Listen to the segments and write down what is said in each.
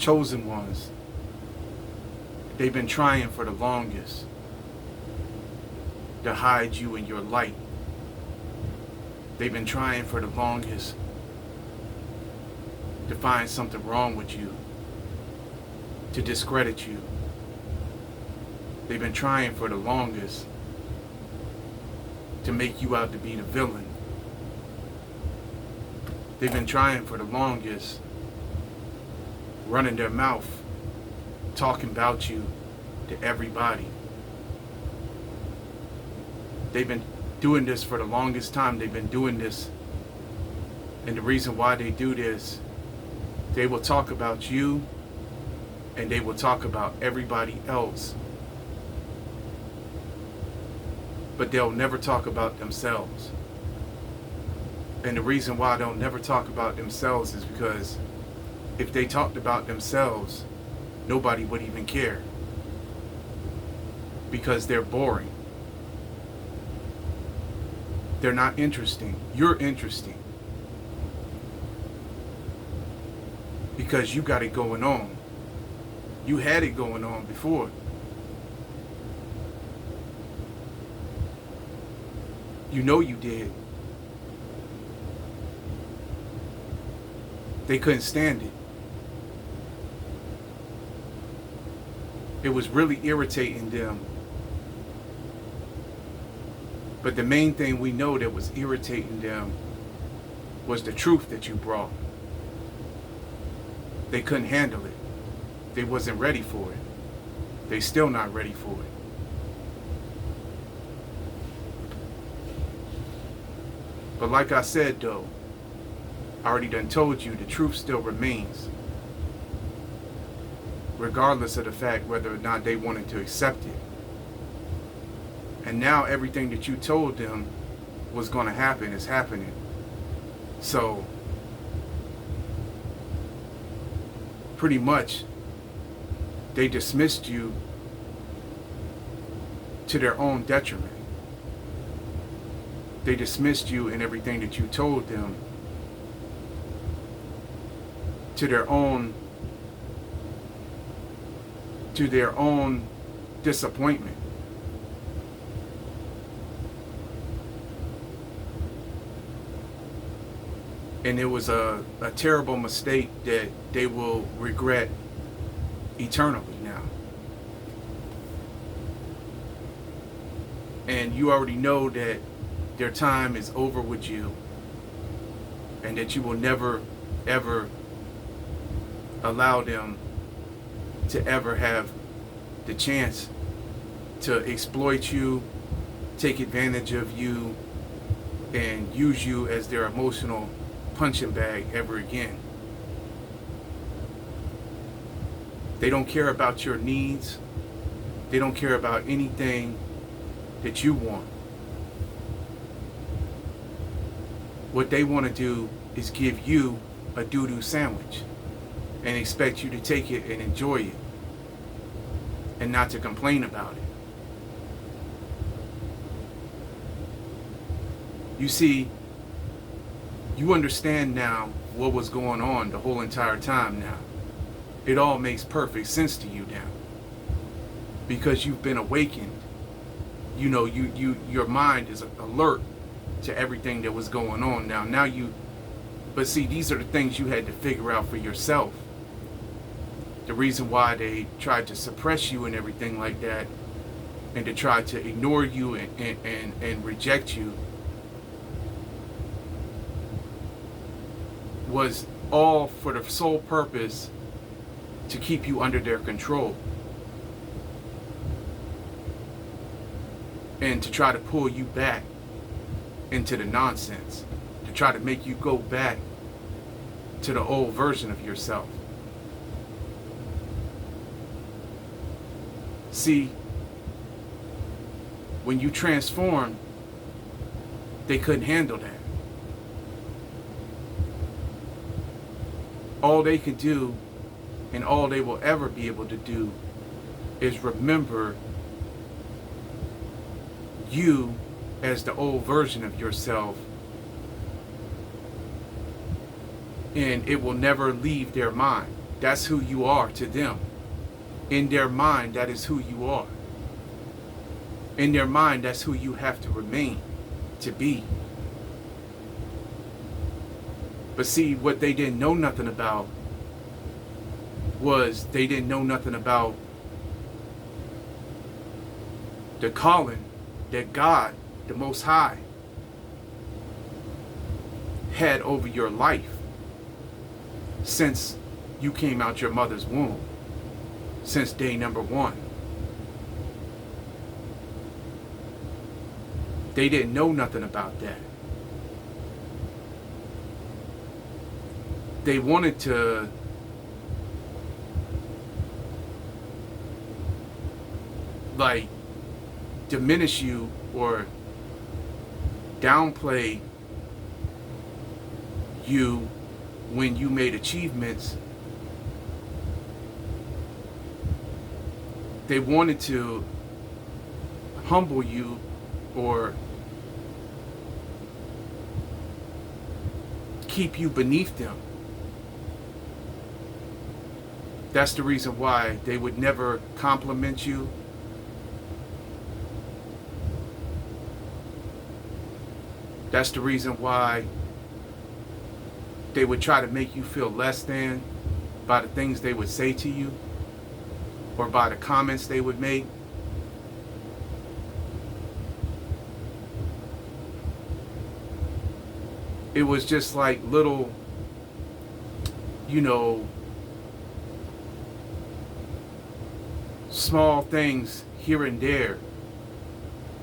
chosen ones, they've been trying for the longest to hide you in your light. They've been trying for the longest to find something wrong with you, to discredit you. They've been trying for the longest to make you out to be the villain. They've been trying for the longest, running their mouth, talking about you to everybody. They've been doing this for the longest time. They've been doing this. And the reason why they do this, they will talk about you and they will talk about everybody else. But they'll never talk about themselves. And the reason why they'll never talk about themselves is because if they talked about themselves, nobody would even care. Because they're boring. They're not interesting. You're interesting. Because you got it going on. You had it going on before. You know you did. They couldn't stand it. It was really irritating them. But the main thing we know that was irritating them was the truth that you brought. They couldn't handle it. They wasn't ready for it. They still not ready for it. But like I said though, I already done told you the truth still remains. Regardless of the fact whether or not they wanted to accept it. And now everything that you told them was going to happen is happening. So, pretty much, they dismissed you to their own detriment. They dismissed you and everything that you told them to their own disappointment. And it was a terrible mistake that they will regret eternally now. And you already know that their time is over with you and that you will never, ever allow them to ever have the chance to exploit you, take advantage of you, and use you as their emotional punching bag ever again. They don't care about your needs. They don't care about anything that you want. What they want to do is give you a doo-doo sandwich and expect you to take it and enjoy it and not to complain about it. You see, you understand now what was going on the whole entire time now. It all makes perfect sense to you now. Because you've been awakened. You know, your mind is alert to everything that was going on now. But see, these are the things you had to figure out for yourself. The reason why they tried to suppress you and everything like that, and to try to ignore you and reject you, was all for the sole purpose to keep you under their control and to try to pull you back into the nonsense, to try to make you go back to the old version of yourself. See, when you transformed, they couldn't handle that. All they can do, and all they will ever be able to do, is remember you as the old version of yourself, and it will never leave their mind. That's who you are to them. In their mind, that is who you are. In their mind, that's who you have to remain to be. But see, what they didn't know nothing about was they didn't know nothing about the calling that God, the Most High, had over your life since you came out your mother's womb, since day number one. They didn't know nothing about that. They wanted to like diminish you or downplay you when you made achievements. They wanted to humble you or keep you beneath them. That's the reason why they would never compliment you. That's the reason why they would try to make you feel less than by the things they would say to you or by the comments they would make. It was just like little, small things here and there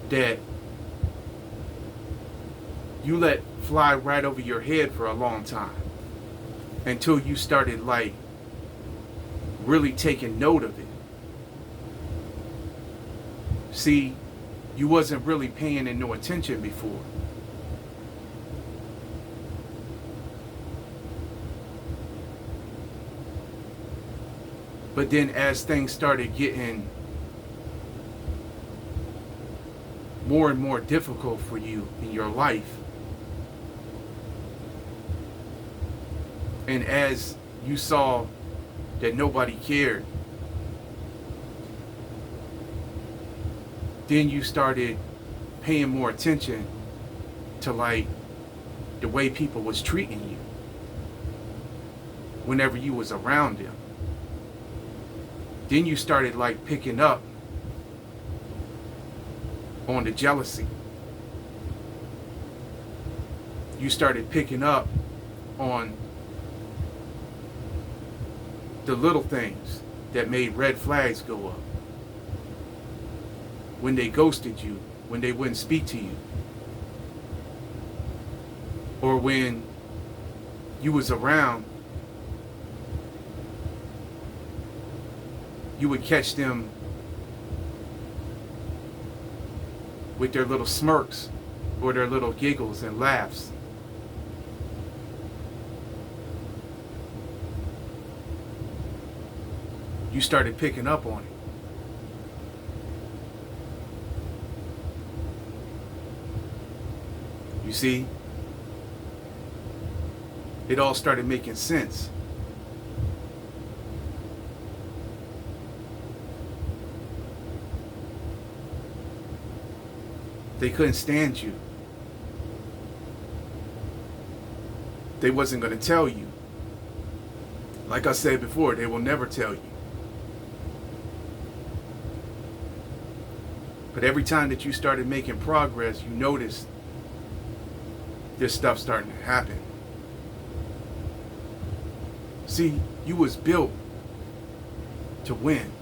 that you let fly right over your head for a long time until you started like really taking note of it. See, you wasn't really paying it no attention before. But then as things started getting more and more difficult for you in your life, and as you saw that nobody cared, then you started paying more attention to like the way people was treating you whenever you was around them. Then you started like picking up on the jealousy. You started picking up on the little things that made red flags go up. When they ghosted you, when they wouldn't speak to you, or when you was around, you would catch them with their little smirks or their little giggles and laughs. You started picking up on it. You see? It all started making sense. They couldn't stand you. They wasn't going to tell you. Like I said before, they will never tell you. But every time that you started making progress, you noticed this stuff starting to happen. See, you was built to win.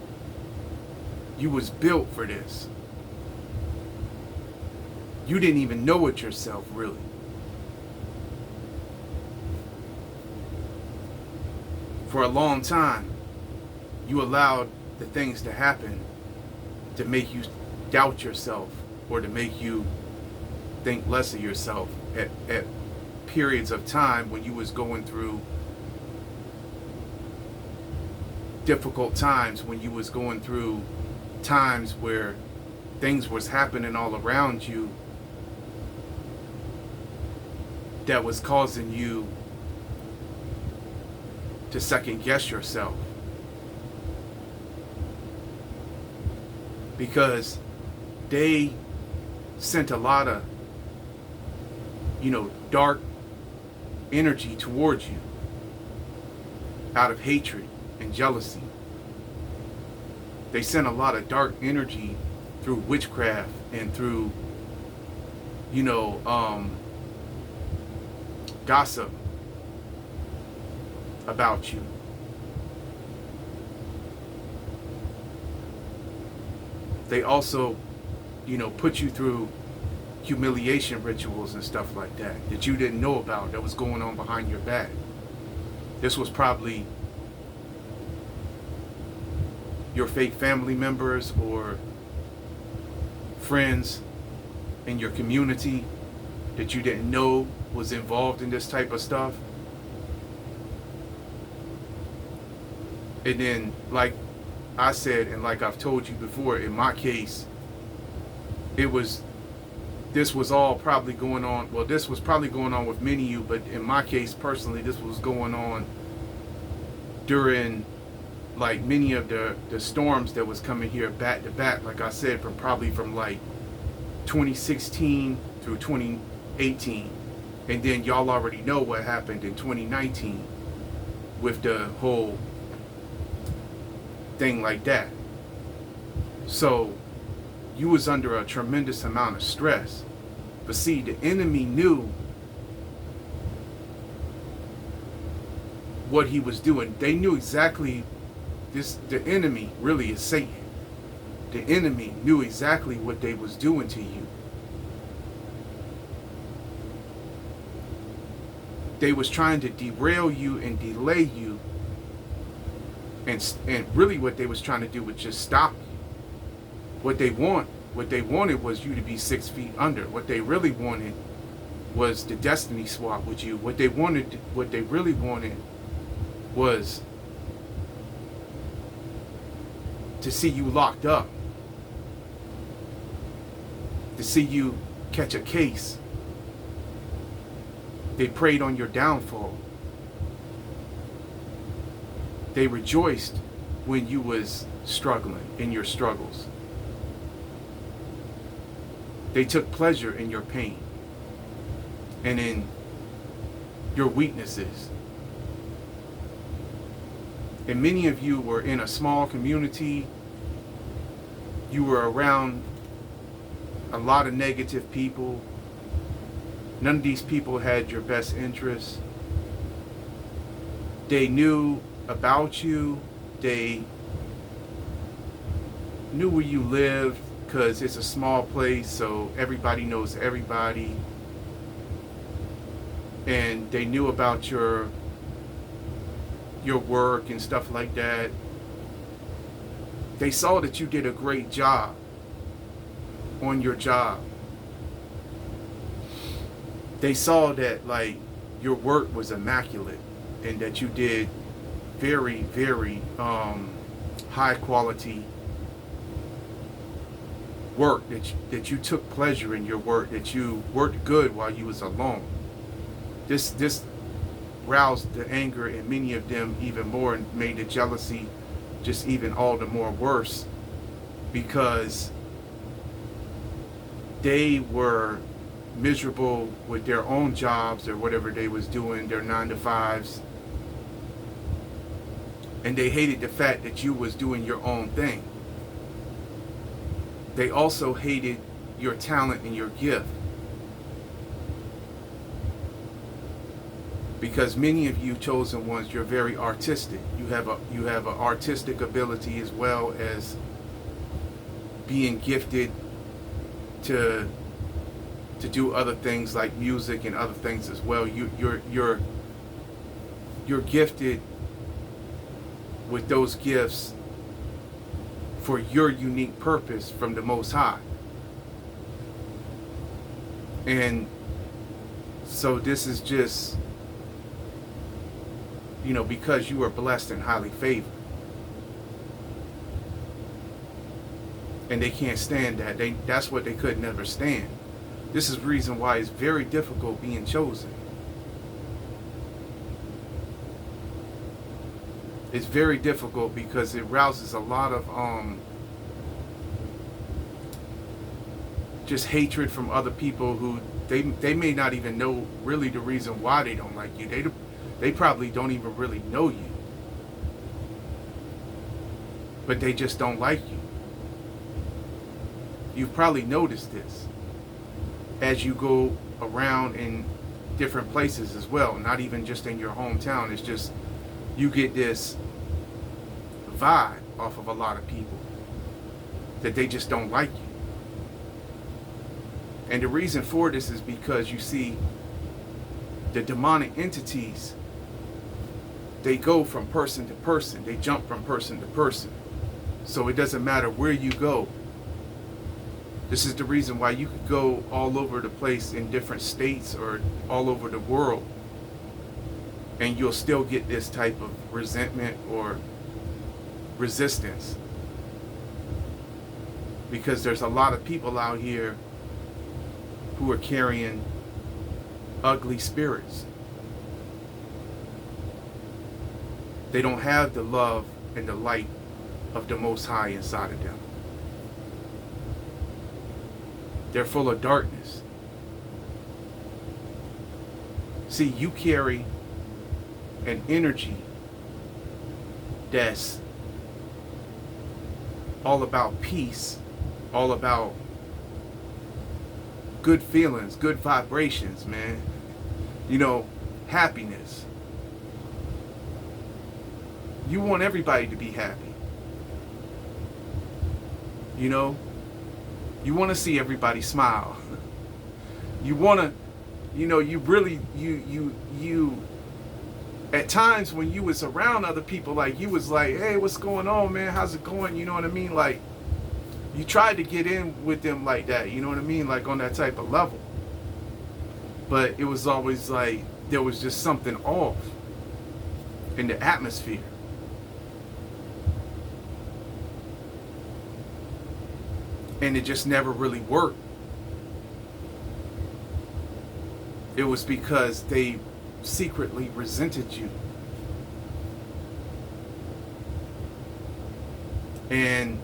You was built for this. You didn't even know it yourself, really. For a long time, you allowed the things to happen to make you doubt yourself or to make you think less of yourself at periods of time when you was going through difficult times, when you was going through times where things was happening all around you that was causing you to second guess yourself. Because they sent a lot of, dark energy towards you out of hatred and jealousy. They sent a lot of dark energy through witchcraft and through, gossip about you. They also, put you through humiliation rituals and stuff like that you didn't know about, that was going on behind your back. This was probably your fake family members or friends in your community that you didn't know was involved in this type of stuff. And then, like I said, and like I've told you before, in my case, this was all probably going on. Well, this was probably going on with many of you, but in my case personally, this was going on during like many of the storms that was coming here back to back, like I said, from like 2016 through 2018. And then y'all already know what happened in 2019 with the whole thing like that. So you was under a tremendous amount of stress. But see, the enemy knew what he was doing. They knew exactly this. The enemy really is Satan. The enemy knew exactly what they was doing to you. They was trying to derail you and delay you. And really what they was trying to do was just stop you. What they wanted was you to be 6 feet under. What they really wanted was the destiny swap with you. What they really wanted was to see you locked up, to see you catch a case. They preyed on your downfall. They rejoiced when you was struggling in your struggles. They took pleasure in your pain and in your weaknesses. And many of you were in a small community. You were around a lot of negative people. None of these people had your best interests. They knew about you. They knew where you lived because it's a small place, so everybody knows everybody. And they knew about your work and stuff like that. They saw that you did a great job on your job. They saw that like your work was immaculate and that you did very, very high quality work, that you took pleasure in your work, that you worked good while you was alone. This roused the anger in many of them even more and made the jealousy just even all the more worse, because they were miserable with their own jobs or whatever they was doing, their 9-to-5s, and they hated the fact that you was doing your own thing. They also hated your talent and your gift, because many of you chosen ones, you're very artistic. You have an artistic ability as well as being gifted to do other things like music and other things as well. You're gifted with those gifts for your unique purpose from the Most High. And so this is just, because you are blessed and highly favored. And they can't stand that. That's what they could never stand. This is the reason why it's very difficult being chosen. It's very difficult because it rouses a lot of just hatred from other people who they may not even know really the reason why they don't like you. They probably don't even really know you, but they just don't like you. You've probably noticed this as you go around in different places as well, not even just in your hometown. It's just you get this vibe off of a lot of people that they just don't like you. And the reason for this is because you see the demonic entities, they go from person to person. They jump from person to person. So it doesn't matter where you go. This is the reason why you could go all over the place in different states or all over the world, and you'll still get this type of resentment or resistance. Because there's a lot of people out here who are carrying ugly spirits. They don't have the love and the light of the Most High inside of them. They're full of darkness. See, you carry an energy that's all about peace, all about good feelings, good vibrations, man. You know, happiness. You want everybody to be happy. You know, you want to see everybody smile. You want to, you know, you really, you, at times when you was around other people, like you was like, hey, what's going on, man? How's it going? You know what I mean? Like, you tried to get in with them like that, you know what I mean? Like on that type of level. But it was always like, there was just something off in the atmosphere. And it just never really worked. It was because they secretly resented you. And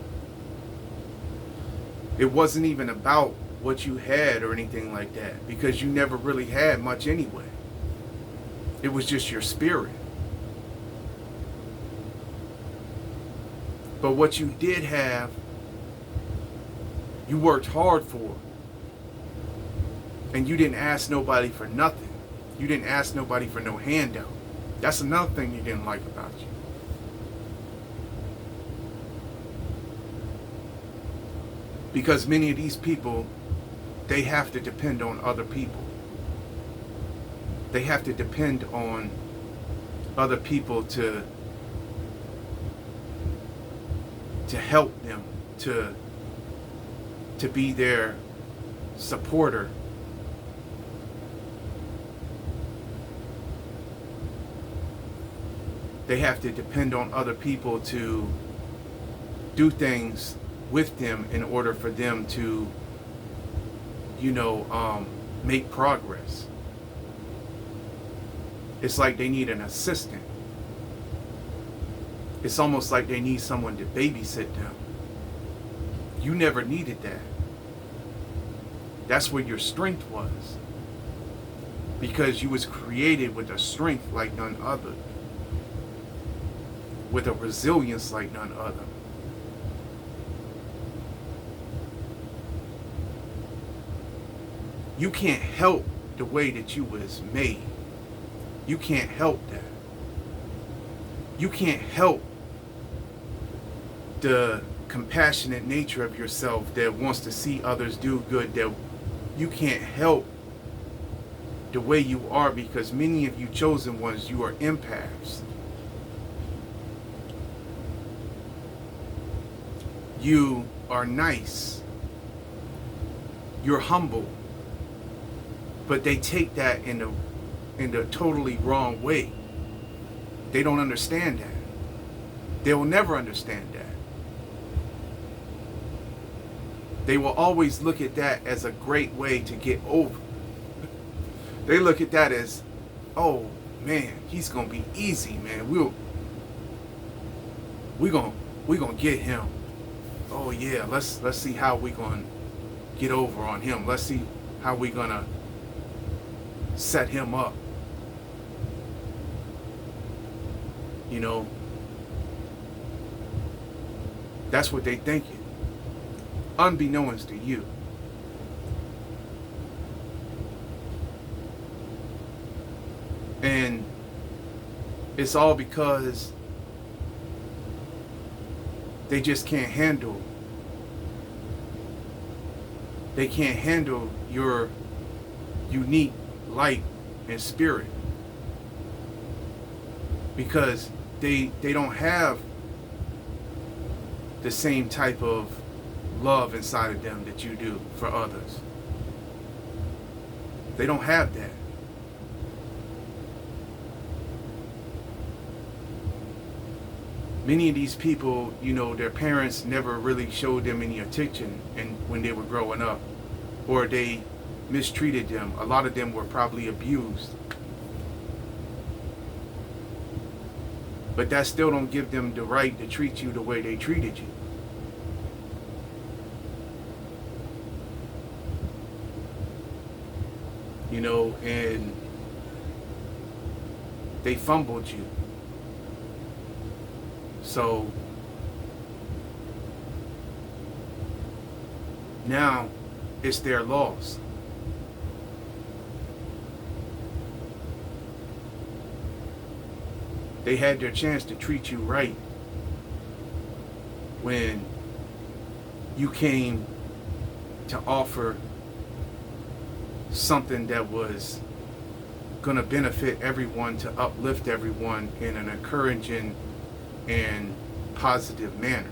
it wasn't even about what you had or anything like that, because you never really had much anyway. It was just your spirit. But what you did have, you worked hard for. And you didn't ask nobody for nothing. You didn't ask nobody for no handout. That's another thing you didn't like about you. Because many of these people, they have to depend on other people. They have to depend on other people to help them, to be their supporter. They have to depend on other people to do things with them in order for them to, you know, make progress. It's like they need an assistant. It's almost like they need someone to babysit them. You never needed that. That's where your strength was. Because you was created with a strength like none other. With a resilience like none other. You can't help the way that you was made. You can't help that. You can't help the compassionate nature of yourself that wants to see others do good. That you can't help the way you are, because many of you chosen ones, you are empaths. You are nice. You're humble. But they take that in the totally wrong way. They don't understand that. They will never understand that. They will always look at that as a great way to get over. They look at that as, oh man, he's gonna be easy, man. we gonna we gonna get him. Oh yeah, let's see how we gonna get over on him. Let's see how we gonna set him up. You know, that's what they thinking, unbeknownst to you. And it's all because they just can't handle your unique light and spirit, because they don't have the same type of love inside of them that you do for others. They don't have that. Many of these people, you know, their parents never really showed them any attention and when they were growing up, or they mistreated them. A lot of them were probably abused. But that still don't give them the right to treat you the way they treated you. You know, and they fumbled you. So now it's their loss. They had their chance to treat you right when you came to offer something that was going to benefit everyone, to uplift everyone in an encouraging and positive manner.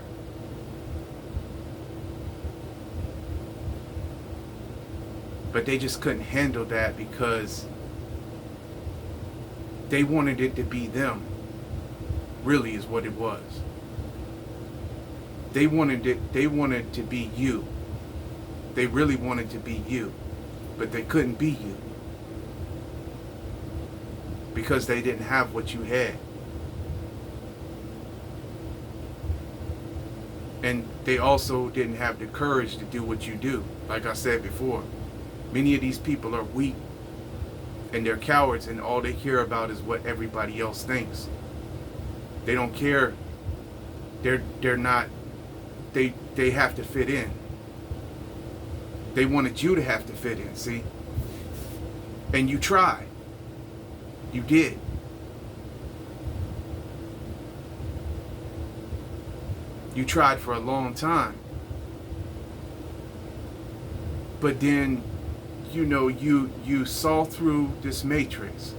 But they just couldn't handle that because they wanted it to be them, really is what it was. They wanted to be you. They really wanted to be you, but they couldn't be you because they didn't have what you had. And they also didn't have the courage to do what you do. Like I said before, many of these people are weak and they're cowards, and all they care about is what everybody else thinks. They don't care. They're not, they have to fit in. They wanted you to have to fit in, see? And you tried. You did. You tried for a long time. But then, you know, you saw through this matrix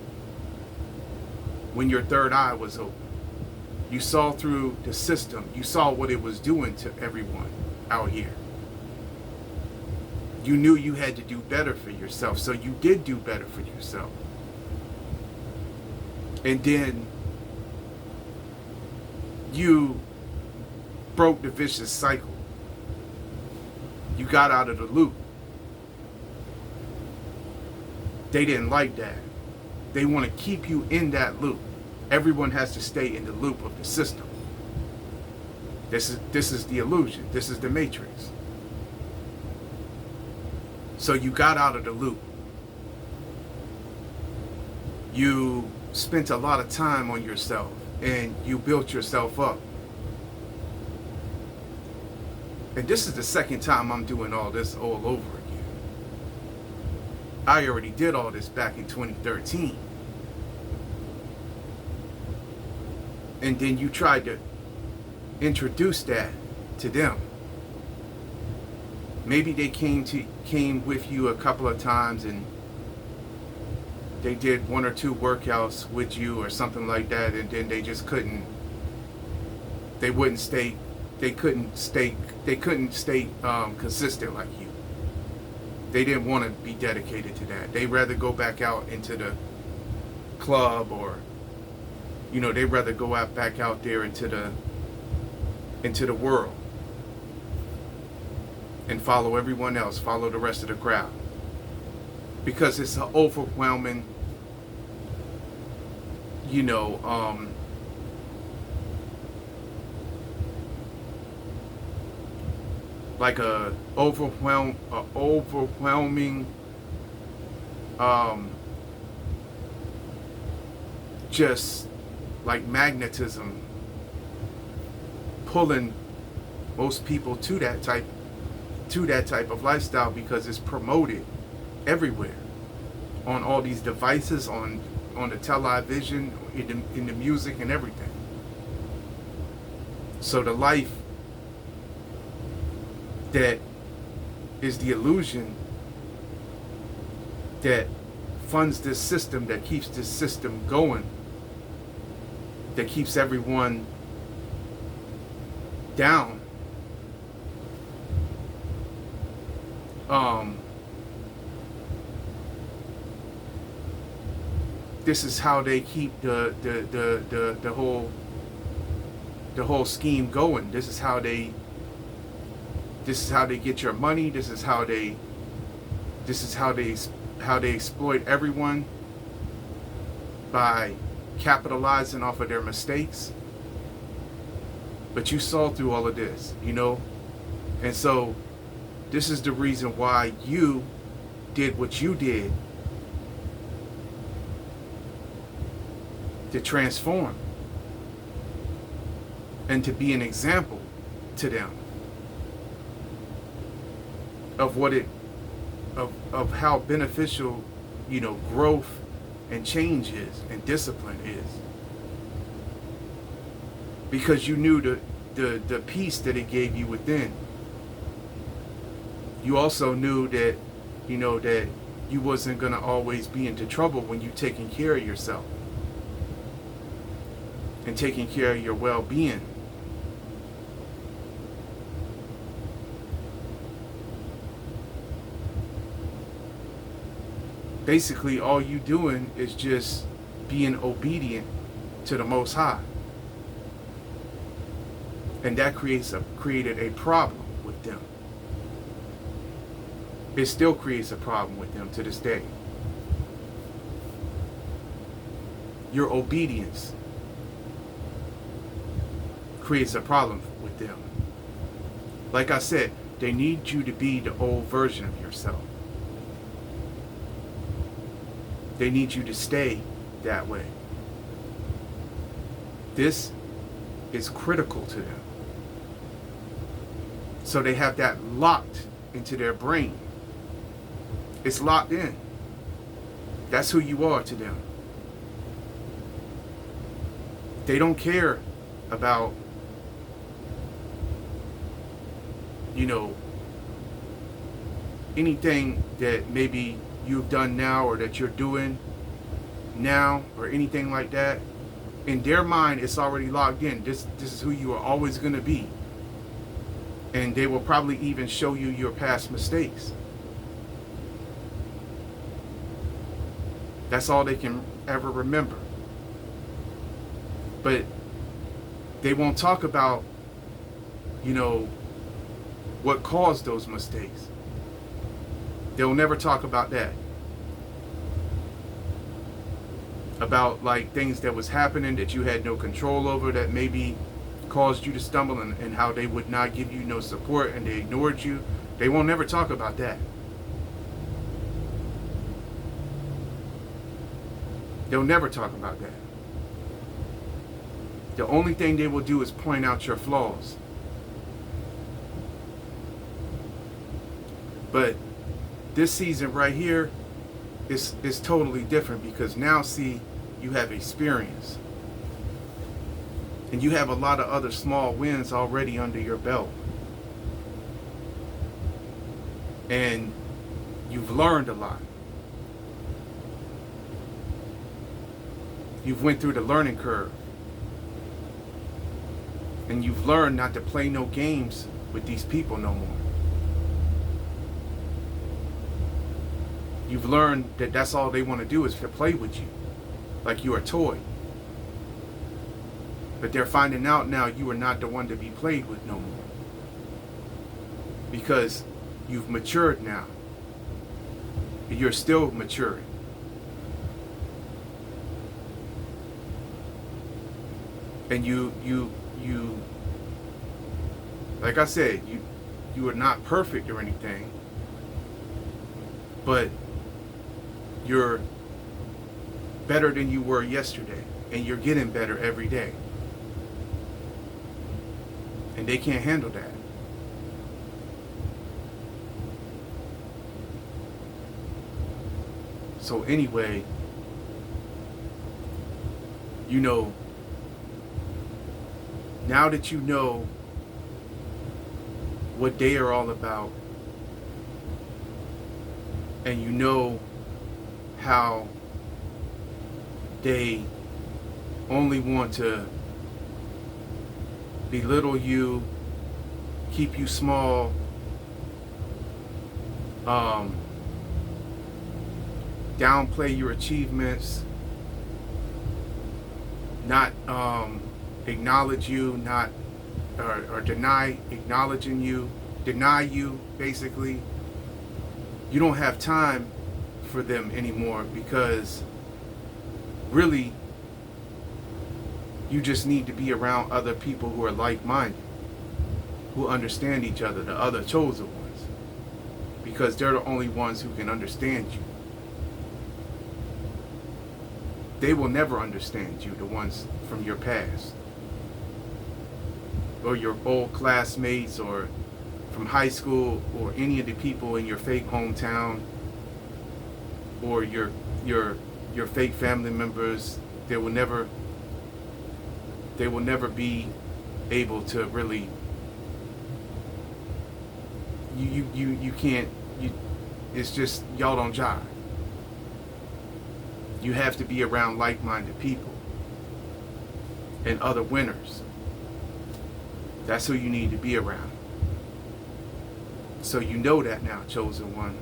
when your third eye was open. You saw through the system. You saw what it was doing to everyone out here. You knew you had to do better for yourself, so you did do better for yourself. And then you broke the vicious cycle. You got out of the loop. They didn't like that. They want to keep you in that loop. Everyone has to stay in the loop of the system. This is the illusion. This is the matrix. So you got out of the loop. You spent a lot of time on yourself and you built yourself up. And this is the second time I'm doing all this all over again. I already did all this back in 2013. And then you tried to introduce that to them. Maybe they came with you a couple of times and they did 1 or 2 workouts with you or something like that, and then they just couldn't. They wouldn't stay. They couldn't stay consistent like you. They didn't want to be dedicated to that. They'd rather go back out into the club, or you know, they'd rather go out back out there into the world and follow everyone else, follow the rest of the crowd, because it's an overwhelming, like a overwhelming, um, just like magnetism pulling most people to that type of lifestyle, because it's promoted everywhere on all these devices, on the television, in the music and everything. So the life that is the illusion that funds this system, that keeps this system going, that keeps everyone down, this is how they keep the whole scheme going. This is how they get your money. This is how they exploit everyone, by capitalizing off of their mistakes. But you saw through all of this, and so this is the reason why you did what you did, to transform and to be an example to them of what of how beneficial, growth and change is, and discipline is. Because you knew the peace that it gave you within. You also knew that, that you wasn't gonna always be into trouble when you taking care of yourself and taking care of your well-being. Basically, all you doing is just being obedient to the Most High. And that created a problem with them. It still creates a problem with them to this day. Your obedience creates a problem with them. Like I said, they need you to be the old version of yourself. They need you to stay that way. This is critical to them. So they have that locked into their brain. It's locked in. That's who you are to them. They don't care about, anything that maybe you've done now or that you're doing now or anything like that. In their mind, it's already locked in. This is who you are always going to be. And they will probably even show you your past mistakes. That's all they can ever remember. But they won't talk about, what caused those mistakes. They'll never talk about that. About like things that was happening that you had no control over, that maybe caused you to stumble, and how they would not give you no support and they ignored you. They won't never talk about that. They'll never talk about that. The only thing they will do is point out your flaws. But this season right here is totally different, because now, see, you have experience. And you have a lot of other small wins already under your belt. And you've learned a lot. You've went through the learning curve. And you've learned not to play no games with these people no more. You've learned that that's all they want to do is to play with you, like you're a toy. But they're finding out now you are not the one to be played with no more. Because you've matured now. You're still maturing. And you like I said, You are not perfect or anything, but you're better than you were yesterday, and you're getting better every day. And they can't handle that. So anyway, you know, now that you know what they are all about, and you know how they only want to belittle you, keep you small, downplay your achievements, not acknowledge you, not or deny acknowledging you, deny you, basically. You don't have time for them anymore, because really you just need to be around other people who are like-minded, who understand each other, the other chosen ones, because they're the only ones who can understand you. They will never understand you, the ones from your past, or your old classmates, or from high school, or any of the people in your fake hometown, or your fake family members. They will never be able to really, you can't, it's just, y'all don't jive. You have to be around like-minded people and other winners. That's who you need to be around. So you know that now, chosen one.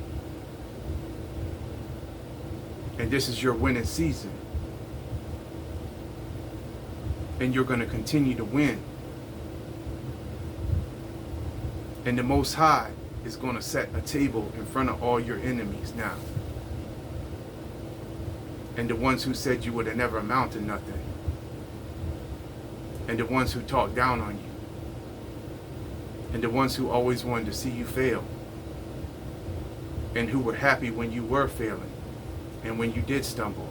And this is your winning season. And you're going to continue to win. And the Most High is going to set a table in front of all your enemies now. And the ones who said you would have never amount to nothing. And the ones who talked down on you. And the ones who always wanted to see you fail. And who were happy when you were failing. And when you did stumble.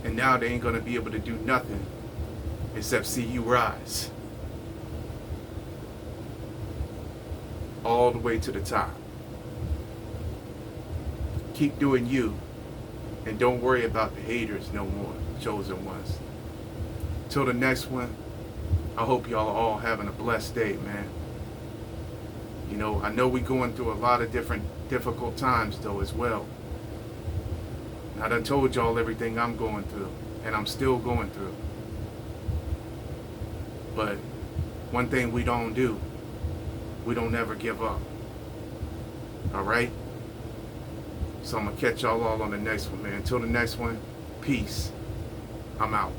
And now they ain't going to be able to do nothing except see you rise. All the way to the top. Keep doing you. And don't worry about the haters no more, chosen ones. Till the next one, I hope y'all are all having a blessed day, man. You know, I know we're going through a lot of different difficult times, though, as well. And I done told y'all everything I'm going through, and I'm still going through. But one thing we don't do, we don't ever give up. All right? So I'm going to catch y'all all on the next one, man. Until the next one, peace. I'm out.